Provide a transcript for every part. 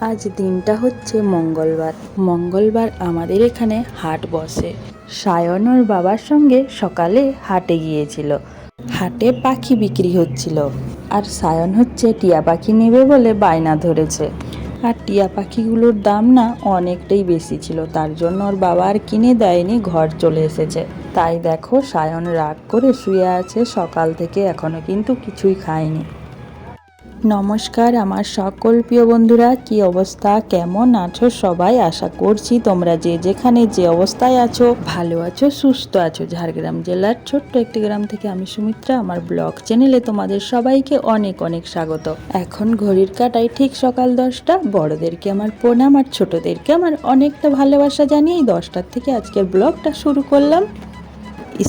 আজ দিনটা হচ্ছে মঙ্গলবার। মঙ্গলবার আমাদের এখানে হাট বসে। সায়ন ওর বাবার সঙ্গে সকালে হাটে গিয়েছিল। হাটে পাখি বিক্রি হচ্ছিল, আর সায়ন হচ্ছে টিয়া পাখি নেবে বলে বায়না ধরেছে। আর টিয়া পাখিগুলোর দাম না অনেকটাই বেশি ছিল, তার জন্য ওর বাবা আর কিনে দেয়নি, ঘর চলে এসেছে। তাই দেখো সায়ন রাগ করে শুয়ে আছে সকাল থেকে, এখনো কিন্তু কিছুই খায়নি। নমস্কার আমার সকল প্রিয় বন্ধুরা, কি অবস্থা, কেমন আছো সবাই? আশা করছি তোমরা যে যেখানে যে অবস্থায় আছো ভালো আছো, সুস্থ আছো। ঝাড়গ্রাম জেলার ছোট্ট একটি গ্রাম থেকে আমি সুমিত্রা, আমার ব্লগ চ্যানেলে তোমাদের সবাইকে অনেক অনেক স্বাগত। এখন ঘড়ির কাঁটায় ঠিক সকাল 10টা। বড়দেরকে আমার প্রণাম আর ছোটদেরকে আমার অনেকটা ভালোবাসা জানিয়ে 10টার থেকে আজকের ব্লগটা শুরু করলাম।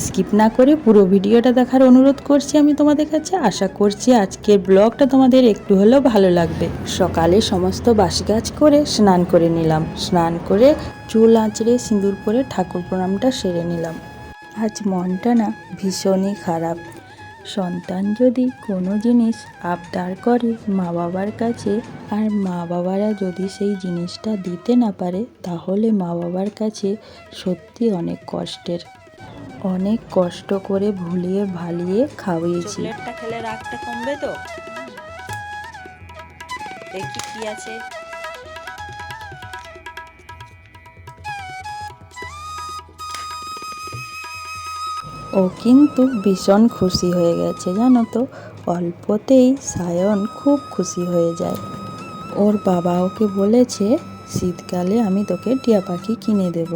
স্কিপ না করে পুরো ভিডিওটা দেখার অনুরোধ করছি আমি তোমাদের কাছে। আশা করছি আজকের ব্লগটা তোমাদের একটু হলেও ভালো লাগবে। সকালে সমস্ত বাসি কাজ করে স্নান করে নিলাম। স্নান করে চুল আঁচড়ে সিঁদুর পরে ঠাকুর প্রণামটা সেরে নিলাম। আজ মনটা না ভীষণই খারাপ। সন্তান যদি কোনো জিনিস আবদার করে মা বাবার কাছে, আর মা বাবারা যদি সেই জিনিসটা দিতে না পারে, তাহলে মা বাবার কাছে সত্যি অনেক কষ্টের। অনেক কষ্ট করে ভুলিয়ে ভালিয়ে খাওয়িয়েছি। চকলেটটা খেলে রাগটা কমবে তো? দেখি কি আছে। ও কিন্তু ভীষণ খুশি হয়ে গেছে জানো তো। অল্পতেই সায়ন খুব খুশি হয়ে যায়। ওর বাবা ওকে বলেছে শীতকালে আমি তোকে টিয়া পাখি কিনে দেব,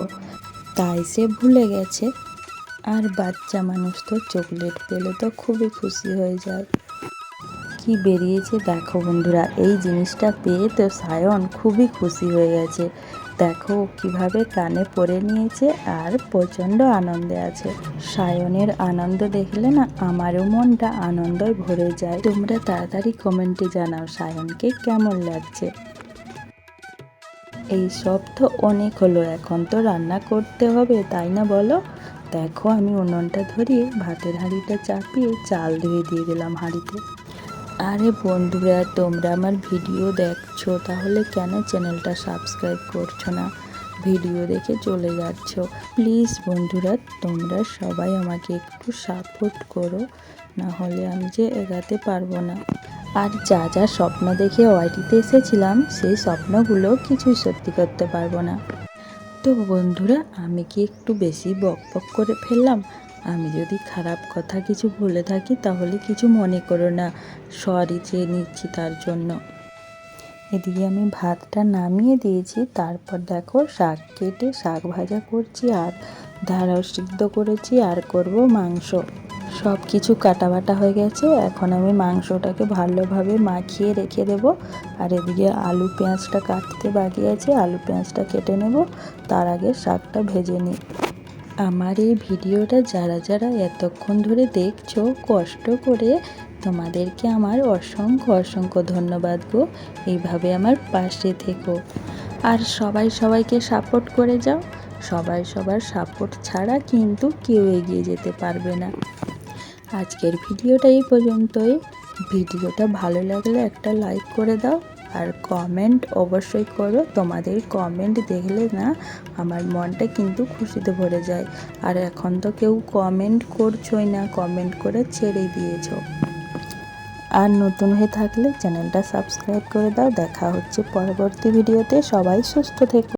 তাই সে ভুলে গেছে। আর বাচ্চা মানুষ তো চকলেট পেলে তো খুবই খুশি হয়ে যায়। কি বেরিয়েছে দেখো বন্ধুরা, এই জিনিসটা পেয়ে তো সায়ন খুবই খুশি হয়ে গেছে। দেখো কিভাবে কানে পরে নিয়েছে আর প্রচণ্ড আনন্দে আছে। সায়নের আনন্দ দেখলে না আমারও মনটা আনন্দয় ভরে যায়। তোমরা তাড়াতাড়ি কমেন্টে জানাও সায়নকে কেমন লাগছে। এই সব তো অনেক হলো, এখন তো রান্না করতে হবে, তাই না বলো? দেখো আমি উনুনটা ধরিয়ে ভাতের হাঁড়িটা চাপিয়ে চাল ধুয়ে দিয়ে দিলাম হাঁড়িতে। আরে বন্ধুরা, তোমরা আমার ভিডিও দেখছো, তাহলে কেন চ্যানেলটা সাবস্ক্রাইব করছো না? ভিডিও দেখে চলে যাচ্ছ। প্লিজ বন্ধুরা, তোমরা সবাই আমাকে একটু সাপোর্ট করো, না হলে আমি যে এগাতে পারবো না। আর যা যা স্বপ্ন দেখে ওয়াইটিতে এসেছিলাম, সেই স্বপ্নগুলো কিছুই সত্যি করতে পারবো না। তো বন্ধুরা, আমি কি একটু বেশি বক বক করে ফেললাম? আমি যদি খারাপ কথা কিছু বলে থাকি তাহলে কিছু মনে করো না, সরি চেয়ে নিচ্ছি তার জন্য। এদিকে আমি ভাতটা নামিয়ে দিয়েছি, তারপর দেখো শাক কেটে শাক ভাজা করছি, আর ঢ্যাঁড়স সিদ্ধ করেছি, আর করব মাংস। সব কিছু কাটাবাটা হয়ে গেছে, এখন আমি মাংসটাকে ভালোভাবে মাখিয়ে রেখে দেব। আর এদিকে আলু পেঁয়াজটা কাটতে বাকি আছে, আলু পেঁয়াজটা কেটে নেব, তার আগে শাকটা ভেজে নিই। আমার এই ভিডিওটা যারা যারা এতক্ষণ ধরে দেখছো কষ্ট করে, তোমাদেরকে আমার অসংখ্য অসংখ্য ধন্যবাদ গো। এইভাবে আমার পাশে থেকো আর সবাই সবাইকে সাপোর্ট করে যাও। সবাই সবার সাপোর্ট ছাড়া কিন্তু কেউ এগিয়ে যেতে পারবে না। আজকের ভিডিওটা এই পর্যন্তই। ভিডিওটা ভালো লাগলে একটা লাইক করে দাও, আর কমেন্ট অবশ্যই করো। তোমাদের কমেন্ট দেখলে না আমার মনটা কিন্তু খুশিতে ভরে যায়। আর এখন তো কেউ কমেন্ট করছোই না, কমেন্ট করে ছেড়ে দিয়েছো। আর নতুন হয়ে থাকলে চ্যানেলটা সাবস্ক্রাইব করে দাও। দেখা হচ্ছে পরবর্তী ভিডিওতে। সবাই সুস্থ থেকো।